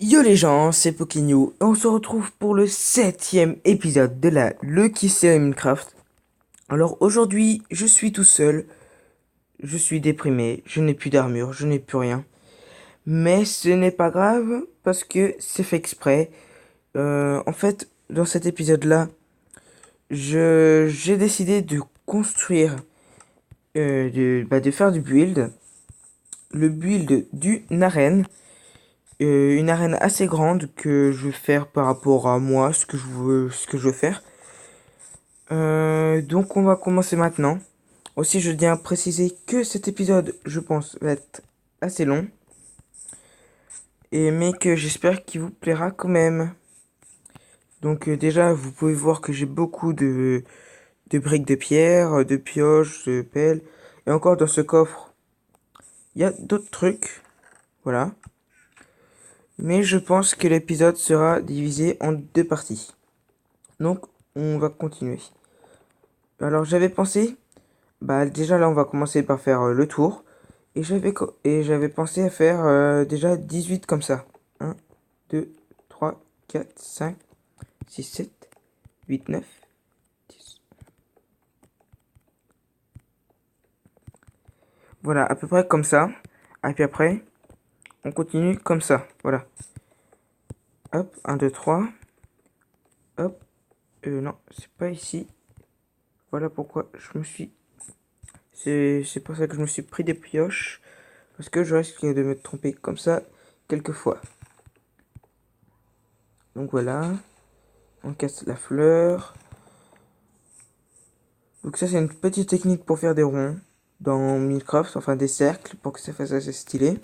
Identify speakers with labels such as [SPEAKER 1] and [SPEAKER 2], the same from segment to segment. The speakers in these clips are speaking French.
[SPEAKER 1] Yo les gens, c'est Pokénew et on se retrouve pour le septième épisode de la Lucky Série Minecraft. Alors aujourd'hui, je suis tout seul, je suis déprimé, je n'ai plus d'armure, je n'ai plus rien. Mais ce n'est pas grave parce que c'est fait exprès. En fait, dans cet épisode-là, j'ai décidé de construire, de faire du build. Le build d'une arène. Une arène assez grande que je vais faire par rapport à moi, ce que je veux faire. Donc on va commencer maintenant. Aussi, je tiens à préciser que cet épisode, je pense, va être assez long. Mais que j'espère qu'il vous plaira quand même. Donc déjà, vous pouvez voir que j'ai beaucoup de briques de pierre, de pioches, de pelles. Et encore dans ce coffre, il y a d'autres trucs. Voilà. Mais je pense que l'épisode sera divisé en deux parties. Donc, on va continuer. Alors, j'avais pensé, bah déjà là, on va commencer par faire le tour. Et j'avais pensé à faire déjà 18 comme ça. Un, 2, 3, 4, 5, 6, 7, 8, 9, 10. Voilà, à peu près comme ça. Et puis après, on continue comme ça. Voilà. Hop, un, 2, 3. Hop. Non, c'est pas ici. Voilà pourquoi je me suis... C'est pour ça que je me suis pris des pioches. Parce que je risque de me tromper comme ça quelques fois. Donc voilà. On casse la fleur. Donc ça c'est une petite technique pour faire des ronds dans Minecraft, enfin des cercles pour que ça fasse assez stylé.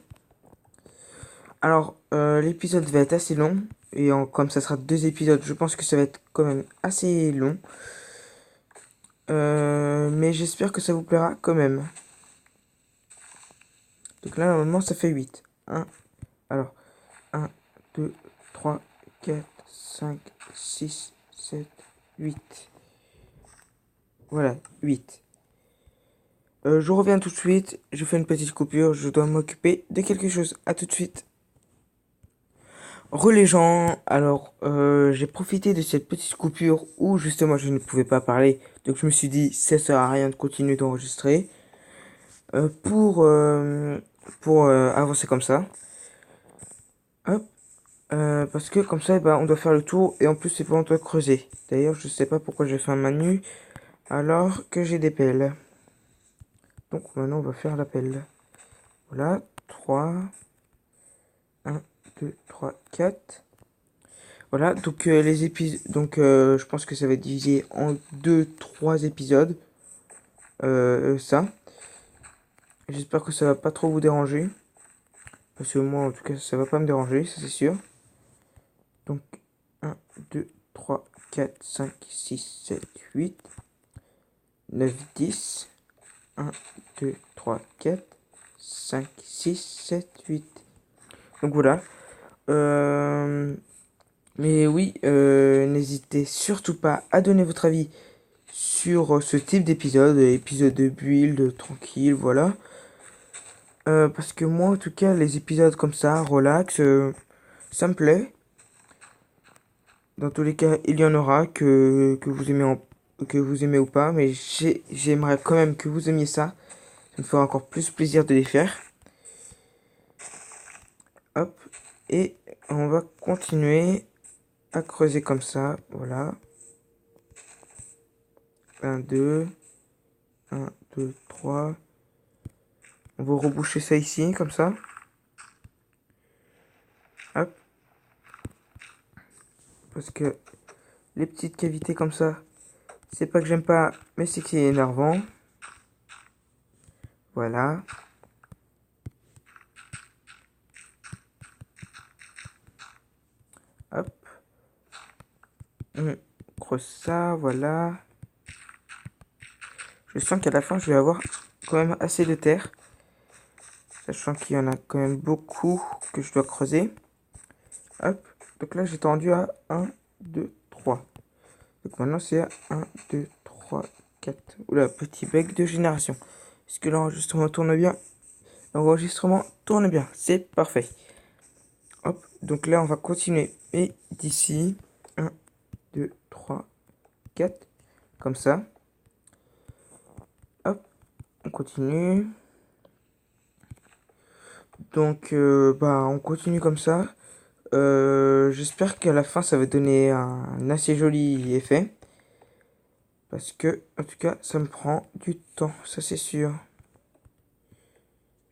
[SPEAKER 1] Alors l'épisode va être assez long et comme ça sera deux épisodes, je pense que ça va être quand même assez long. Mais j'espère que ça vous plaira quand même. Donc là normalement ça fait 8. Alors 1, 2, 3, 4, 5, 6, 7, 8. Voilà, 8. Je reviens tout de suite, je fais une petite coupure, je dois m'occuper de quelque chose. À tout de suite. Les gens, alors j'ai profité de cette petite coupure où justement je ne pouvais pas parler, donc je me suis dit ça sert à rien de continuer d'enregistrer euh, pour euh, pour avancer comme ça. Hop, parce que comme ça, on doit faire le tour et en plus c'est pas on doit creuser. D'ailleurs, je sais pas pourquoi j'ai fait un manu alors que j'ai des pelles. Donc maintenant on va faire la pelle. Voilà, 3, 1, 2, 3, 4. Voilà, donc les épisodes, donc je pense que ça va être divisé en deux, trois épisodes. Ça. J'espère que ça va pas trop vous déranger. Parce que moi, en tout cas, ça va pas me déranger, ça c'est sûr. Donc, un, 2, 3, 4, 5, 6, 7, 8, 9, 10. Un, 2, 3, 4, 5, 6, 7, 8. Donc voilà. Euh, mais oui, n'hésitez surtout pas à donner votre avis sur ce type d'épisode, épisode de build, tranquille, voilà. Parce que moi, en tout cas, les épisodes comme ça, relax, ça me plaît. Dans tous les cas, il y en aura que vous aimez que vous aimez ou pas, mais j'aimerais quand même que vous aimiez ça. Ça me fera encore plus plaisir de les faire. Hop. Et on va continuer à creuser comme ça. Voilà. Un, 2, un, 2, 3. On va reboucher ça ici, comme ça. Hop. Parce que les petites cavités comme ça, c'est pas que j'aime pas, mais c'est que c'est énervant. Voilà. Hop. On creuse ça, voilà. Je sens qu'à la fin, je vais avoir quand même assez de terre. Sachant qu'il y en a quand même beaucoup que je dois creuser. Hop. Donc là, j'ai tendu à 1, 2, 3. Donc maintenant, c'est à 1, 2, 3, 4. Oula, petit bug de génération. Est-ce que l'enregistrement tourne bien? L'enregistrement tourne bien. C'est parfait. Hop, donc là, on va continuer. Et d'ici, 1, 2, 3, 4, comme ça. Hop, on continue. Donc, on continue comme ça. J'espère qu'à la fin, ça va donner un assez joli effet. Parce que, en tout cas, ça me prend du temps, ça c'est sûr.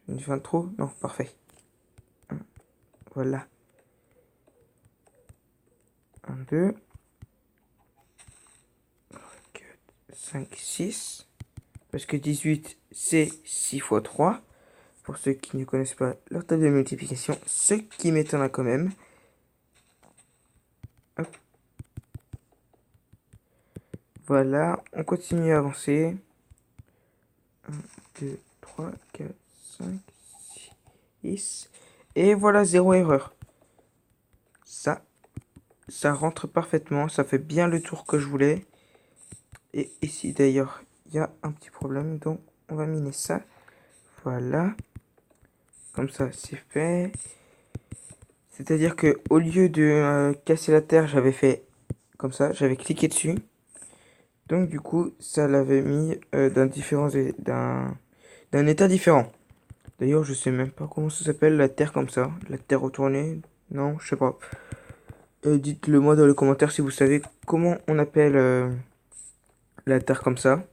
[SPEAKER 1] Une fin de trop? Non, parfait. Voilà. 1, 2, 4, 5, 6. Parce que 18, c'est 6 fois 3. Pour ceux qui ne connaissent pas leur table de multiplication, ce qui m'étonne quand même. Hop. Voilà, on continue à avancer. 1, 2, 3, 4, 5, 6. Et voilà, zéro erreur. Ça rentre parfaitement, ça fait bien le tour que je voulais. Et ici d'ailleurs, il y a un petit problème, donc on va miner ça. Voilà. Comme ça, c'est fait. C'est-à-dire que au lieu de casser la terre, j'avais fait comme ça, j'avais cliqué dessus. Donc du coup, ça l'avait mis d'un état différent. D'ailleurs, je sais même pas comment ça s'appelle la terre comme ça, la terre retournée. Non, je sais pas. Dites-le moi dans les commentaires si vous savez comment on appelle la terre comme ça.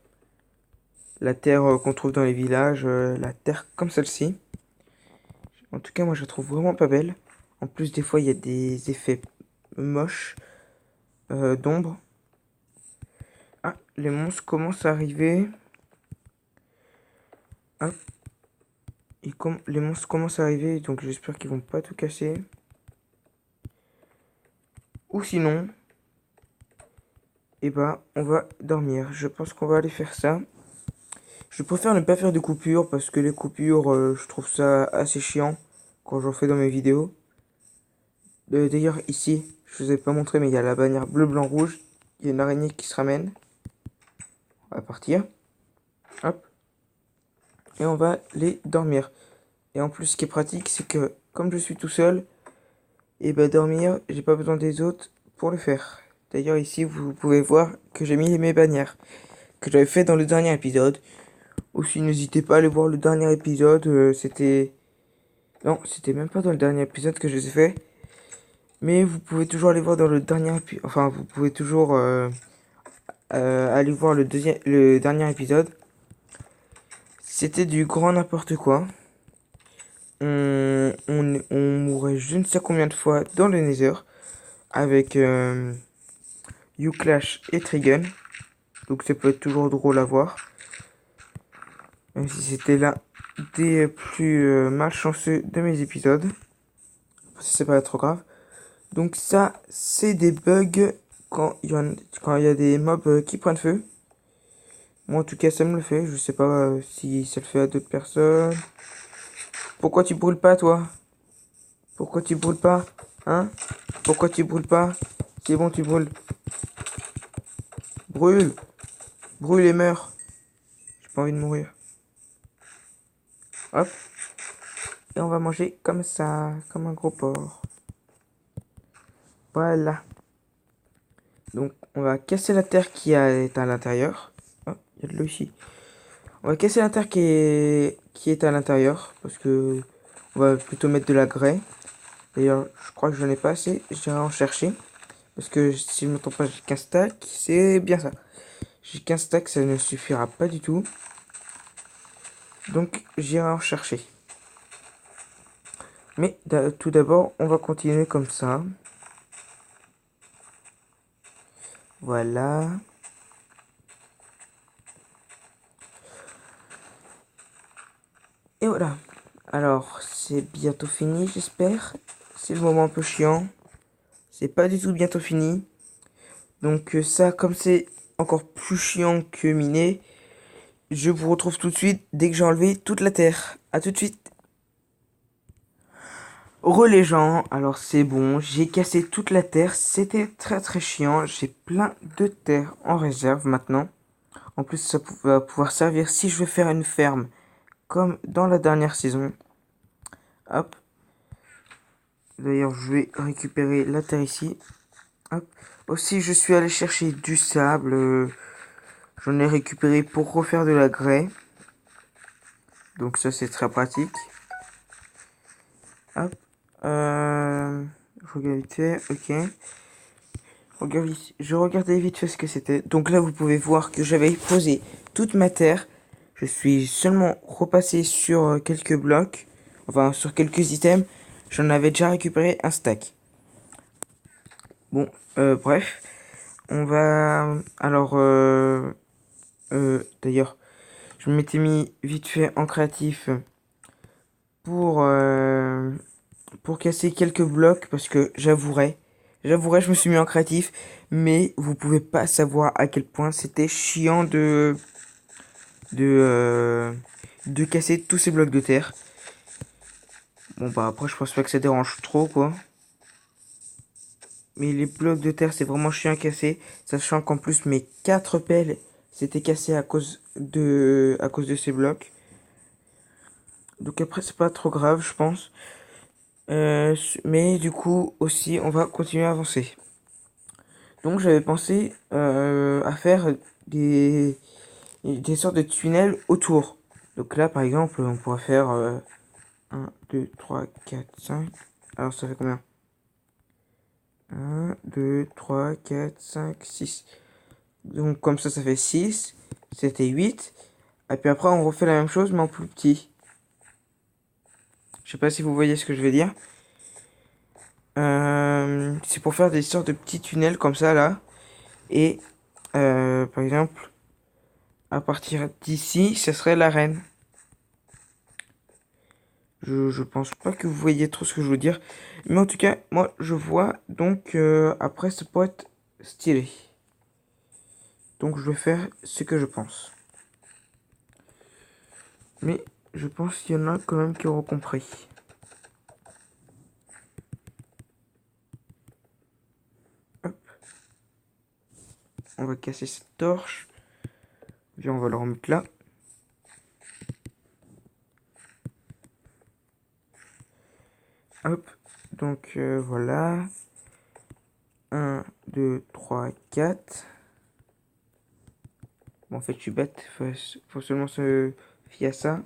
[SPEAKER 1] La terre qu'on trouve dans les villages, la terre comme celle-ci. En tout cas, moi je la trouve vraiment pas belle. En plus, des fois, il y a des effets moches d'ombre. Ah, les monstres commencent à arriver. Hop. Les monstres commencent à arriver, donc j'espère qu'ils vont pas tout casser. Ou sinon, eh ben, on va dormir. Je pense qu'on va aller faire ça. Je préfère ne pas faire de coupures parce que les coupures, je trouve ça assez chiant quand j'en fais dans mes vidéos. D'ailleurs, ici, je vous ai pas montré, mais il y a la bannière bleu, blanc, rouge. Il y a une araignée qui se ramène. On va partir. Hop. Et on va les dormir. Et en plus, ce qui est pratique, c'est que comme je suis tout seul, et ben dormir, j'ai pas besoin des autres pour le faire. D'ailleurs, ici, vous pouvez voir que j'ai mis mes bannières que j'avais fait dans le dernier épisode. Aussi, n'hésitez pas à aller voir le dernier épisode. C'était... Non, c'était même pas dans le dernier épisode que je les ai fait. Mais vous pouvez toujours aller voir dans le dernier épisode. Enfin, vous pouvez toujours aller voir le dernier épisode. C'était du grand n'importe quoi. On mourrait je ne sais combien de fois dans le Nether avec Uclash et Trigun. Donc ça peut être toujours drôle à voir. Même si c'était l'un des plus malchanceux de mes épisodes. C'est pas trop grave. Donc ça, c'est des bugs quand il y a des mobs qui prennent feu. Moi en tout cas ça me le fait. Je sais pas si ça le fait à d'autres personnes. Pourquoi tu brûles pas toi? Pourquoi tu brûles pas? Hein? Pourquoi tu brûles pas? C'est bon tu brûles. Brûle! Brûle et meurs. J'ai pas envie de mourir. Hop. Et on va manger comme ça, comme un gros porc. Voilà. Donc on va casser la terre est à l'intérieur. Oh, il y a de l'eau ici. On va casser la terre qui est à l'intérieur. Parce que on va plutôt mettre de la grès. D'ailleurs, je crois que je n'en ai pas assez. J'irai en chercher. Parce que si je ne me trompe pas, j'ai qu'un stack. C'est bien ça. J'ai qu'un stack, ça ne suffira pas du tout. Donc j'irai en chercher. Mais tout d'abord, on va continuer comme ça. Voilà. Et voilà. Alors, c'est bientôt fini, j'espère. C'est le moment un peu chiant. C'est pas du tout bientôt fini. Donc ça, comme c'est encore plus chiant que miner, je vous retrouve tout de suite dès que j'ai enlevé toute la terre. À tout de suite. Les gens, alors c'est bon, j'ai cassé toute la terre, c'était très très chiant, j'ai plein de terre en réserve maintenant. En plus ça va pouvoir servir si je veux faire une ferme, comme dans la dernière saison. Hop. D'ailleurs, je vais récupérer la terre ici. Hop. Aussi, je suis allé chercher du sable. J'en ai récupéré pour refaire de la grès. Donc ça, c'est très pratique. Hop. Je regarde vite fait. Ok. Je regardais vite fait ce que c'était. Donc là, vous pouvez voir que j'avais posé toute ma terre. Je suis seulement repassé sur quelques blocs. Enfin, sur quelques items. J'en avais déjà récupéré un stack. Bon, bref. On va... Alors, d'ailleurs, je m'étais mis vite fait en créatif pour, euh, pour casser quelques blocs parce que j'avouerai, je me suis mis en créatif, mais vous pouvez pas savoir à quel point c'était chiant de, euh, de casser tous ces blocs de terre. Bon bah après je pense pas que ça dérange trop quoi. Mais les blocs de terre c'est vraiment chiant à casser, sachant qu'en plus mes 4 pelles s'étaient cassées à cause de ces blocs. Donc après c'est pas trop grave je pense. Mais du coup aussi on va continuer à avancer. Donc j'avais pensé à faire des sortes de tunnels autour. Donc là par exemple on pourrait faire 1, 2, 3, 4, 5. Alors ça fait combien? 1, 2, 3, 4, 5, 6. Donc comme ça fait 6. C'était 8. Et puis après on refait la même chose mais en plus petit. Je sais pas si vous voyez ce que je veux dire. C'est pour faire des sortes de petits tunnels comme ça là. Et par exemple, à partir d'ici, ce serait l'arène. Je pense pas que vous voyez trop ce que je veux dire. Mais en tout cas, moi je vois. Donc après, ça pourrait être stylé. Donc je vais faire ce que je pense. Mais je pense qu'il y en a quand même qui auront compris. Hop. On va casser cette torche. Puis on va le remettre là. Hop. Donc voilà. 1, 2, 3, 4. Bon, en fait, je suis bête. Faut seulement se fier à ça.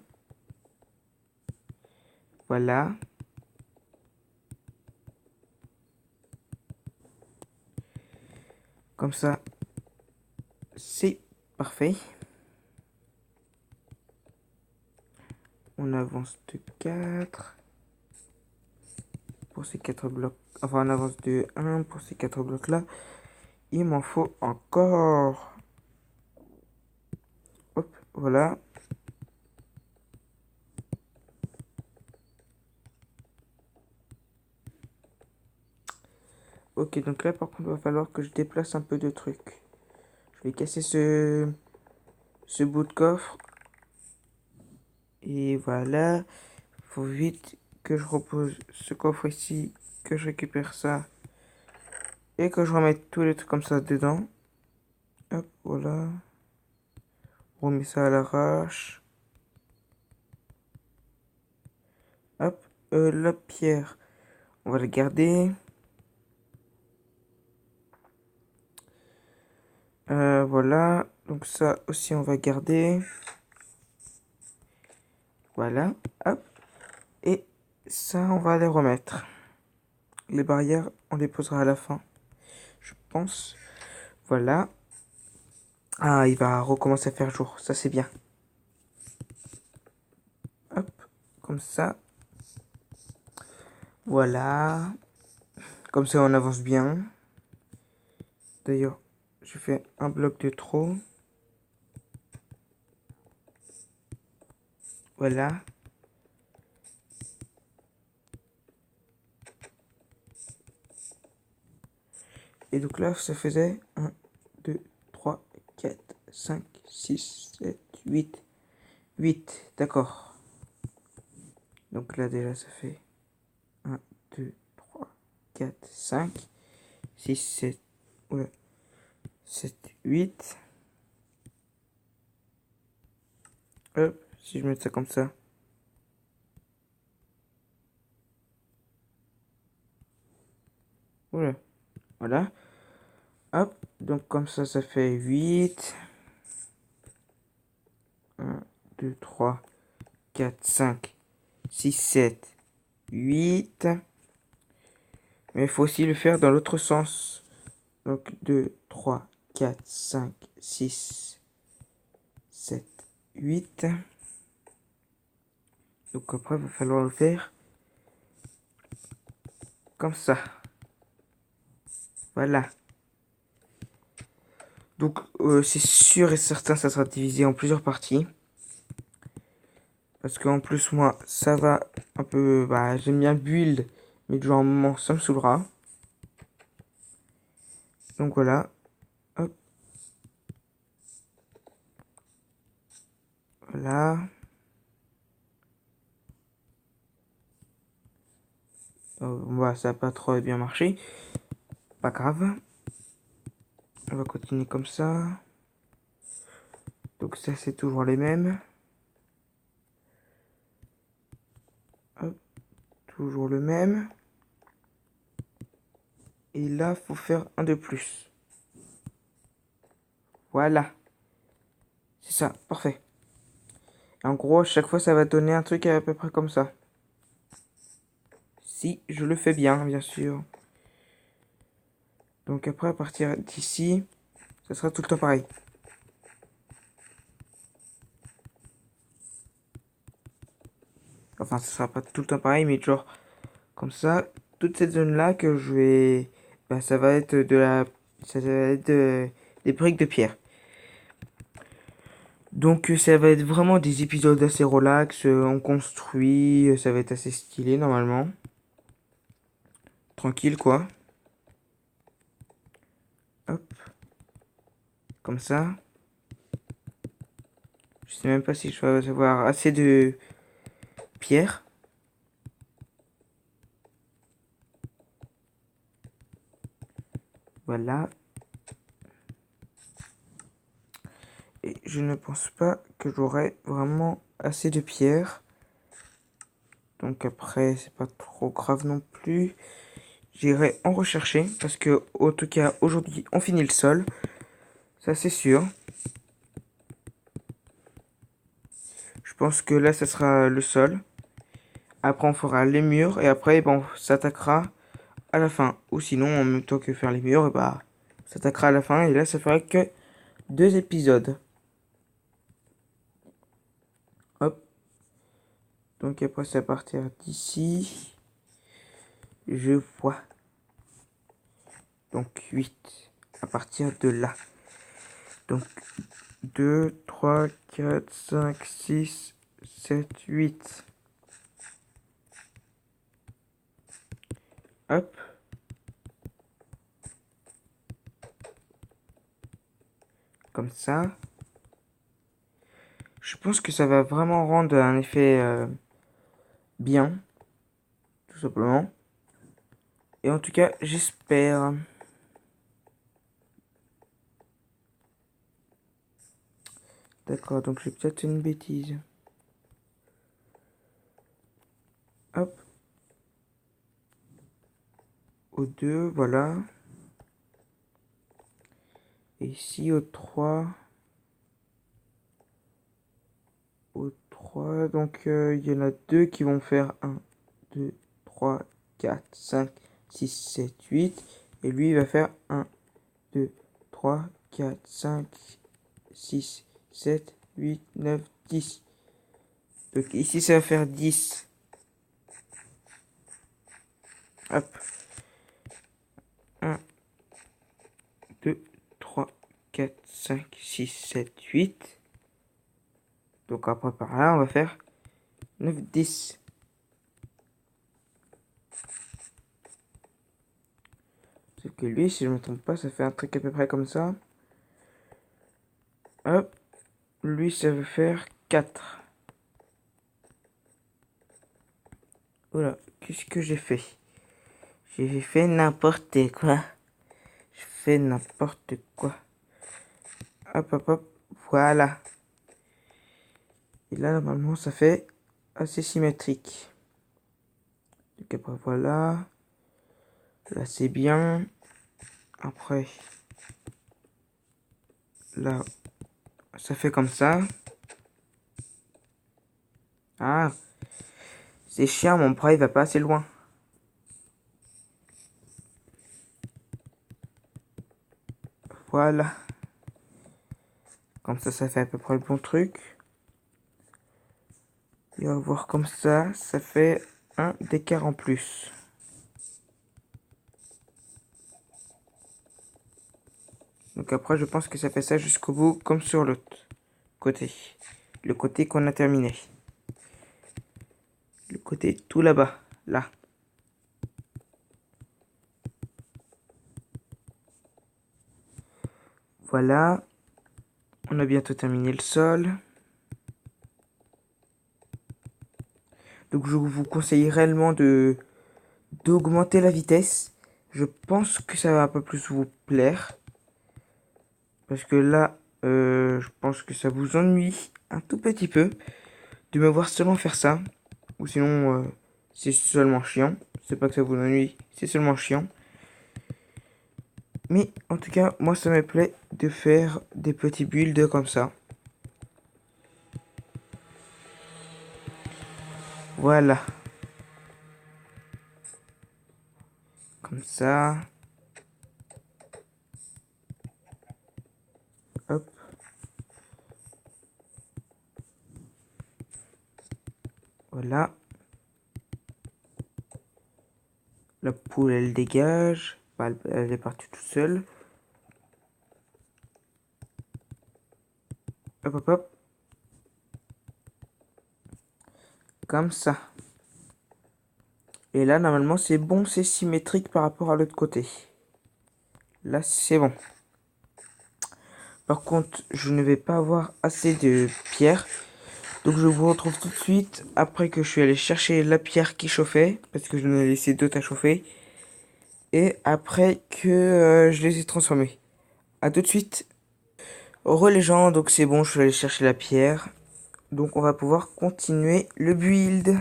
[SPEAKER 1] Voilà. Comme ça, c'est parfait. On avance de 4 pour ces 4 blocs. Enfin, on avance de 1 pour ces 4 blocs-là. Il m'en faut encore. Hop, voilà. Ok, donc là, par contre, il va falloir que je déplace un peu de trucs. Je vais casser ce bout de coffre. Et voilà. Faut vite que je repose ce coffre ici, que je récupère ça. Et que je remette tous les trucs comme ça dedans. Hop, voilà. On remet ça à l'arrache. Hop, la pierre, on va la garder. Voilà, donc ça aussi on va garder. Voilà, hop. Et ça on va les remettre. Les barrières, on les posera à la fin, je pense. Voilà. Ah, il va recommencer à faire jour, ça c'est bien. Hop, comme ça. Voilà. Comme ça on avance bien. D'ailleurs, je fais un bloc de trop. Voilà. Et donc là, ça faisait 1, 2, 3, 4, 5, 6, 7, 8. 8, d'accord. Donc là, déjà, ça fait 1, 2, 3, 4, 5, 6, 7, ouais, 7, 8. Hop, si je mets ça comme ça. Voilà. Voilà. Hop. Donc comme ça fait 8. 1, 2, 3, 4, 5, 6, 7, 8. Mais il faut aussi le faire dans l'autre sens. Donc 2, 3, 4, 5, 6, 7, 8. Donc après, il va falloir le faire comme ça. Voilà. Donc c'est sûr et certain, ça sera divisé en plusieurs parties. Parce qu'en plus, moi, ça va un peu... Bah, j'aime bien build, mais du genre, un moment, ça me saoulera. Donc voilà. Hop. Voilà. Bah, ça n'a pas trop bien marché. Pas grave. On va continuer comme ça. Donc ça, c'est toujours les mêmes. Hop. Toujours le même. Et là, faut faire un de plus. Voilà. C'est ça, parfait. En gros, à chaque fois, ça va donner un truc à peu près comme ça. Si je le fais bien, bien sûr. Donc après, à partir d'ici, ça sera tout le temps pareil. Enfin, ça sera pas tout le temps pareil, mais genre, comme ça, toute cette zone-là que je vais... Bah, ça va être de la... Ça va être des briques de pierre. Donc ça va être vraiment des épisodes assez relax, on construit, ça va être assez stylé normalement. Tranquille quoi. Hop, comme ça. Je sais même pas si je vais avoir assez de pierre. Voilà. Et je ne pense pas que j'aurai vraiment assez de pierre. Donc après, c'est pas trop grave non plus. J'irai en rechercher parce que, en tout cas, aujourd'hui, on finit le sol. Ça, c'est sûr. Je pense que là, ça sera le sol. Après, on fera les murs et après, bon, on s'attaquera à la fin. Ou sinon, en même temps que faire les murs, et bah, on s'attaquera à la fin. Et là, ça fera que 2 épisodes. Hop. Donc après, c'est à partir d'ici. Je vois. Donc 8. À partir de là. Donc 2, 3, 4, 5, 6, 7, 8. Hop. Comme ça. Je pense que ça va vraiment rendre un effet bien. Tout simplement. Et en tout cas, j'espère. D'accord, donc j'ai peut-être une bêtise. Hop. Au 2, voilà. Et ici au 3. Au 3, donc il y en a deux qui vont faire 1, 2, 3, 4, 5, 6, 7, 8. Et lui, il va faire 1, 2, 3, 4, 5, 6, 7, 8, 9, 10. Donc ici, ça va faire 10. Hop. 1, 2, 3, 4, 5, 6, 7, 8. Donc après, par là, on va faire 9, 10. Sauf que lui, si je ne me trompe pas, ça fait un truc à peu près comme ça. Hop. Lui, ça veut faire 4. Voilà, qu'est-ce que j'ai fait? J'ai fait n'importe quoi. Je fais n'importe quoi. Hop, hop, hop. Voilà. Et là, normalement, ça fait assez symétrique. Donc après, voilà. Là, c'est bien. Après, là, ça fait comme ça. Ah, c'est chiant, mon bras, il va pas assez loin. Voilà. Comme ça fait à peu près le bon truc. Et on va voir comme ça fait un d'écart en plus. Donc après, je pense que ça fait ça jusqu'au bout, comme sur l'autre côté. Le côté qu'on a terminé. Le côté tout là-bas, là. Voilà. On a bientôt terminé le sol. Donc je vous conseille réellement d'augmenter la vitesse. Je pense que ça va un peu plus vous plaire. Parce que là, je pense que ça vous ennuie un tout petit peu de me voir seulement faire ça. Ou sinon, c'est seulement chiant. C'est pas que ça vous ennuie, c'est seulement chiant. Mais en tout cas, moi ça me plaît de faire des petits builds comme ça. Voilà. Comme ça. Hop. Voilà. La poule, elle dégage. Bah, elle est partie toute seule. Hop, hop, hop. Comme ça. Et là, normalement, c'est bon, c'est symétrique par rapport à l'autre côté. Là, c'est bon. Par contre, je ne vais pas avoir assez de pierre. Donc, je vous retrouve tout de suite après que je suis allé chercher la pierre qui chauffait. Parce que je n'en ai laissé d'autres à chauffer. Et après que je les ai transformés. A tout de suite. Re les gens, donc c'est bon, je suis allé chercher la pierre. Donc, on va pouvoir continuer le build.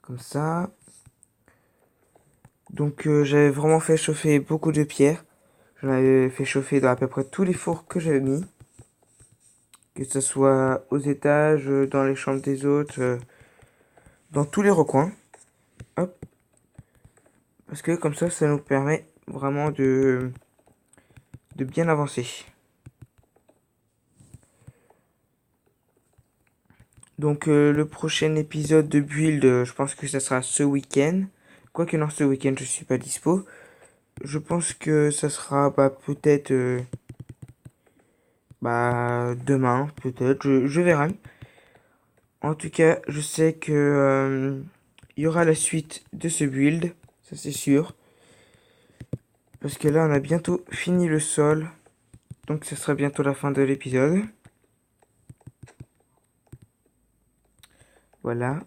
[SPEAKER 1] Comme ça. Donc, j'avais vraiment fait chauffer beaucoup de pierres. J'en avais fait chauffer dans à peu près tous les fours que j'avais mis. Que ce soit aux étages, dans les chambres des autres, dans tous les recoins. Hop. Parce que comme ça nous permet vraiment de bien avancer. Donc le prochain épisode de Build, je pense que ça sera ce week-end. Quoique non, ce week-end je suis pas dispo. Je pense que ça sera peut-être demain, peut-être. Je verrai. En tout cas, je sais que il y aura la suite de ce build, ça c'est sûr. Parce que là, on a bientôt fini le sol. Donc, ce sera bientôt la fin de l'épisode. Voilà.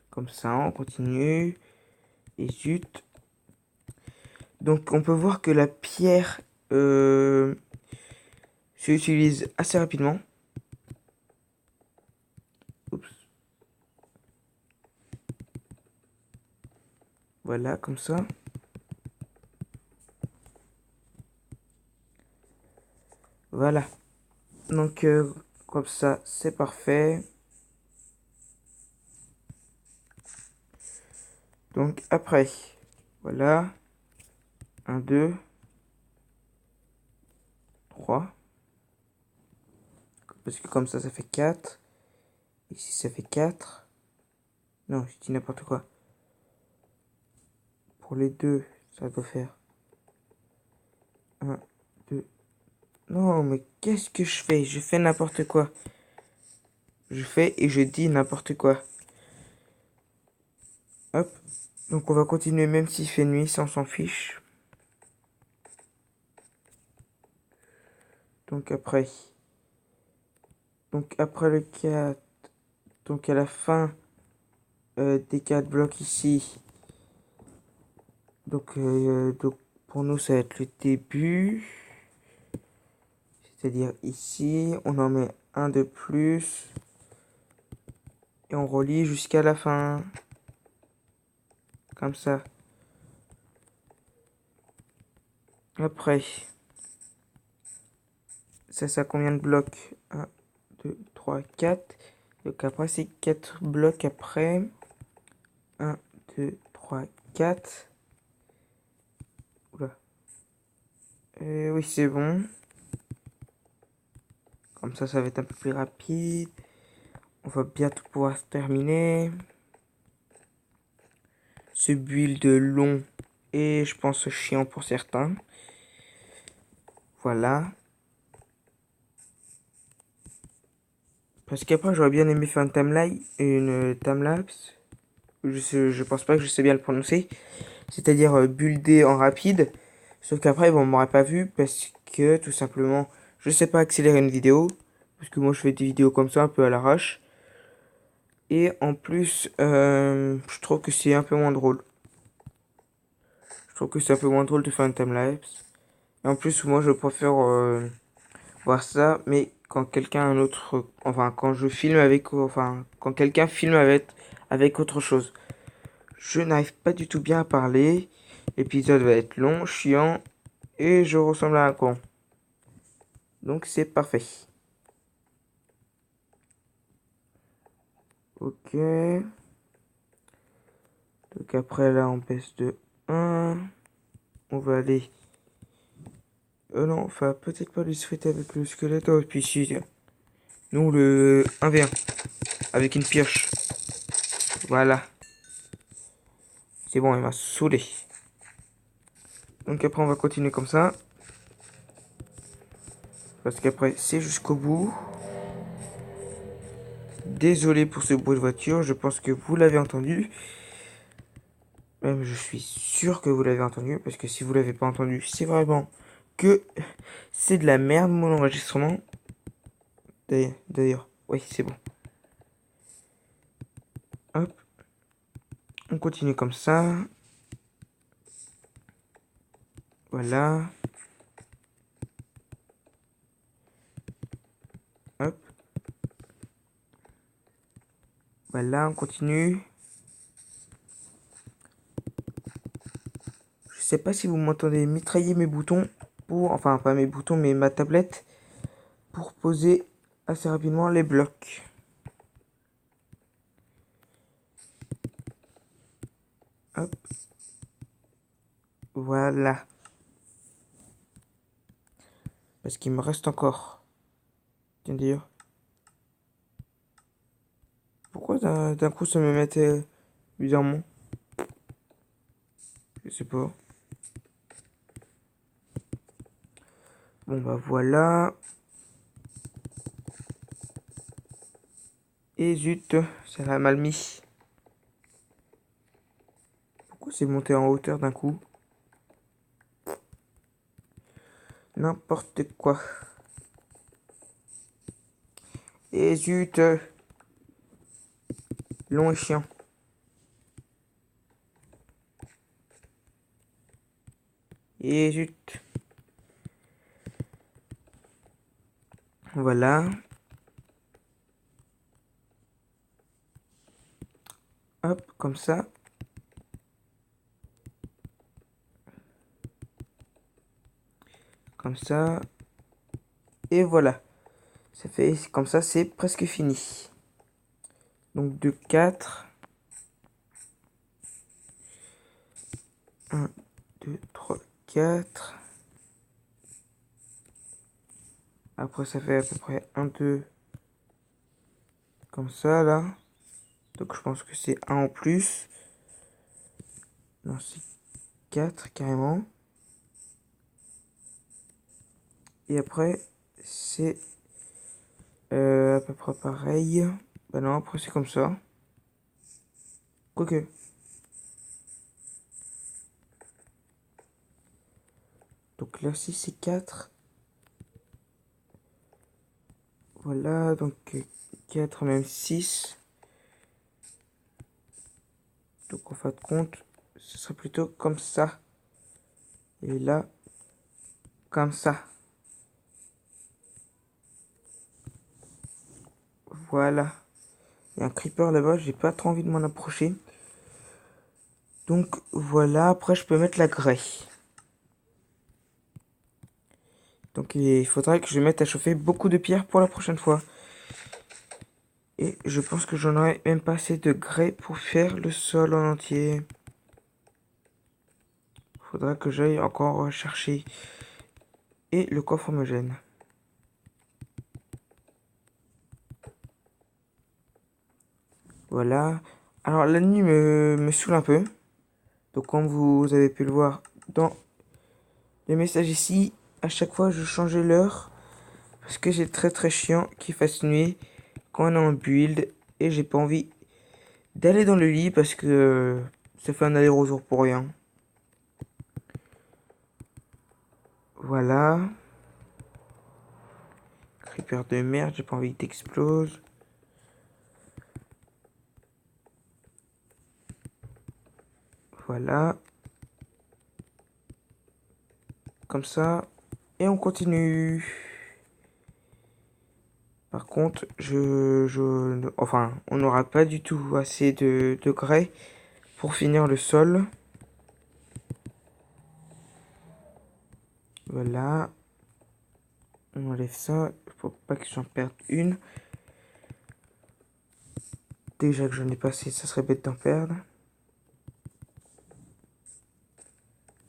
[SPEAKER 1] Comme ça, on continue. Et zut. Donc, on peut voir que la pierre s'utilise assez rapidement. Oups. Voilà, comme ça. Voilà. Donc, comme ça, c'est parfait. Donc, après, voilà. 1, 2, 3. Parce que comme ça fait 4. Ici, ça fait 4. Non, je dis n'importe quoi. Pour les deux, ça doit faire 1, 2. Non, mais qu'est-ce que je fais? Je fais n'importe quoi. Je fais et je dis n'importe quoi. Hop. Donc on va continuer même s'il fait nuit, ça on s'en fiche. Donc après. Donc après le 4. Donc à la fin des 4 blocs ici. Donc pour nous ça va être le début. C'est-à-dire ici, on en met un de plus. Et on relie jusqu'à la fin. Comme ça. Après, ça combien de blocs? Un, 2, 3, 4. Donc après, c'est 4 blocs après. Un, 2, 3, 4. Oula. Oui, c'est bon. Comme ça va être un peu plus rapide. On va bientôt pouvoir se terminer. Ce build long et je pense chiant pour certains. Voilà. Parce qu'après, j'aurais bien aimé faire une timelapse. Je pense pas que je sais bien le prononcer. C'est-à-dire builder en rapide. Sauf qu'après, bon, on m'aurait pas vu parce que tout simplement, je sais pas accélérer une vidéo. Parce que moi, je fais des vidéos comme ça, un peu à l'arrache. Et en plus, je trouve que c'est un peu moins drôle. Je trouve que c'est un peu moins drôle de faire une timelapse. Et en plus, moi, je préfère voir ça, mais quand quelqu'un un autre, enfin, quand je filme avec, enfin, quand quelqu'un filme avec autre chose. Je n'arrive pas du tout bien à parler. L'épisode va être long, chiant, et je ressemble à un con. Donc c'est parfait. Ok. Donc après là on baisse de 1. On va aller. Non, enfin peut-être pas le sweat avec le squelette. Oh, puis si. Nous le 1v1. Avec une pioche. Voilà. C'est bon, il m'a saoulé. Donc après on va continuer comme ça. Parce qu'après c'est jusqu'au bout. Désolé pour ce bruit de voiture. Je pense que vous l'avez entendu. Même je suis sûr que vous l'avez entendu. Parce que si vous l'avez pas entendu, c'est vraiment que c'est de la merde mon enregistrement. D'ailleurs, oui, c'est bon. Hop. On continue comme ça. Voilà. Hop. Voilà, on continue. Je sais pas si vous m'entendez mitrailler mes boutons pour, enfin pas mes boutons mais ma tablette pour poser assez rapidement les blocs. Hop. Voilà. Parce qu'il me reste encore. Tiens d'ailleurs. Pourquoi d'un coup ça me mettait bizarrement? Je sais pas. Bon bah voilà. Et zut, ça l'a mal mis. Pourquoi c'est monté en hauteur d'un coup? N'importe quoi. Et zut, long et chiant. Et zut. Voilà. Hop, comme ça. Comme ça. Et voilà. Ça fait comme ça, c'est presque fini. Donc de 4. 1, 2, 3, 4. Après, ça fait à peu près 1, 2. Comme ça, là. Donc je pense que c'est 1 en plus. Non, c'est 4 carrément. Et après, c'est à peu près pareil. Bah non, après c'est comme ça. Quoique. Donc là aussi c'est 4. Voilà, donc 4 même 6. Donc en fin de compte, ce serait plutôt comme ça. Et là, comme ça. Voilà. Il y a un creeper là-bas, j'ai pas trop envie de m'en approcher. Donc voilà, après je peux mettre la grêle. Donc il faudra que je mette à chauffer beaucoup de pierres pour la prochaine fois. Et je pense que j'en aurai même pas assez de grès pour faire le sol en entier. Faudra que j'aille encore chercher. Et le coffre me gêne. Voilà. Alors la nuit me saoule un peu. Donc comme vous avez pu le voir dans les messages ici, à chaque fois je changeais l'heure. Parce que c'est très chiant qu'il fasse nuit quand on est en build. Et j'ai pas envie d'aller dans le lit parce que ça fait un aller-retour pour rien. Voilà. Creeper de merde, j'ai pas envie que t'explose. Voilà. Comme ça. Et on continue. Par contre, enfin, on n'aura pas du tout assez de grès pour finir le sol. Voilà. On enlève ça. Faut pas que j'en perde une. Déjà que j'en ai pas assez, ça serait bête d'en perdre.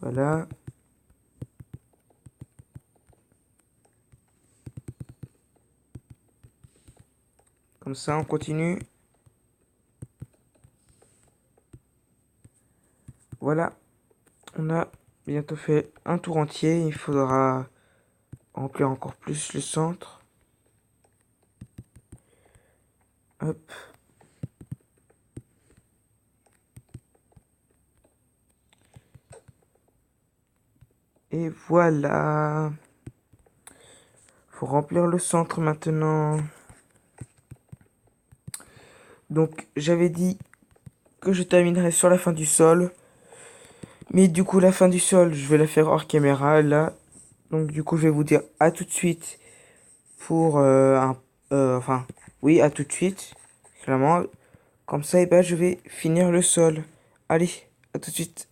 [SPEAKER 1] Voilà. Comme ça, on continue. Voilà. On a bientôt fait un tour entier. Il faudra remplir encore plus le centre. Hop. Et voilà. Faut remplir le centre maintenant. Donc j'avais dit que je terminerai sur la fin du sol. Mais du coup la fin du sol, je vais la faire hors caméra là. Donc du coup je vais vous dire à tout de suite pour enfin oui à tout de suite. Clairement. Comme ça et ben je vais finir le sol. Allez, à tout de suite.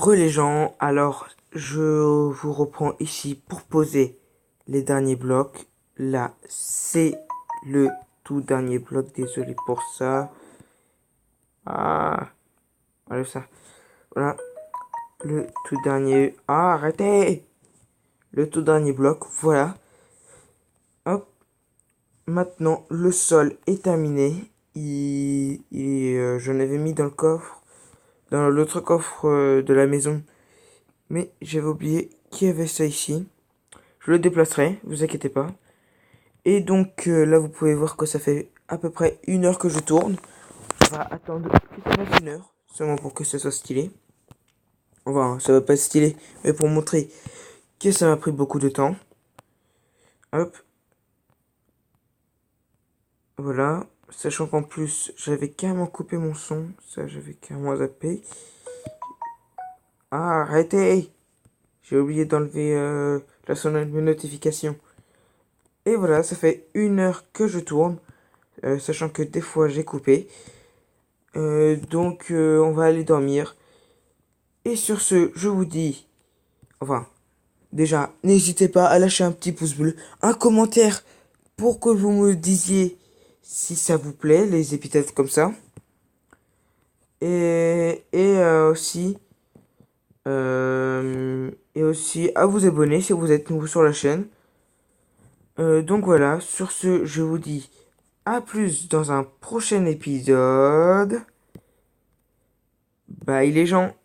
[SPEAKER 1] Les gens, alors je vous reprends ici pour poser les derniers blocs. Là c'est le tout dernier bloc, désolé pour ça. Ah, voilà ça. Voilà, le tout dernier. Ah, arrêtez! Le tout dernier bloc, voilà. Hop. Maintenant, le sol est terminé. Je l'avais mis dans le coffre, dans l'autre coffre de la maison. Mais j'avais oublié qu'il y avait ça ici. Je le déplacerai, vous inquiétez pas. Et donc là, vous pouvez voir que ça fait à peu près 1 heure que je tourne. On va attendre que ça fasse 1 heure, seulement pour que ça soit stylé. Enfin, ça va pas être stylé, mais pour montrer que ça m'a pris beaucoup de temps. Hop. Voilà. Sachant qu'en plus, j'avais carrément coupé mon son. Ça, j'avais carrément zappé. Ah, arrêtez! J'ai oublié d'enlever la sonnette de notification. Et voilà, ça fait 1 heure que je tourne. Sachant que des fois, j'ai coupé. Donc, on va aller dormir. Et sur ce, je vous dis... Enfin, déjà, n'hésitez pas à lâcher un petit pouce bleu, un commentaire pour que vous me disiez si ça vous plaît, les épithètes comme ça. Et aussi à vous abonner si vous êtes nouveau sur la chaîne. Donc voilà, sur ce, je vous dis à plus dans un prochain épisode. Bye les gens.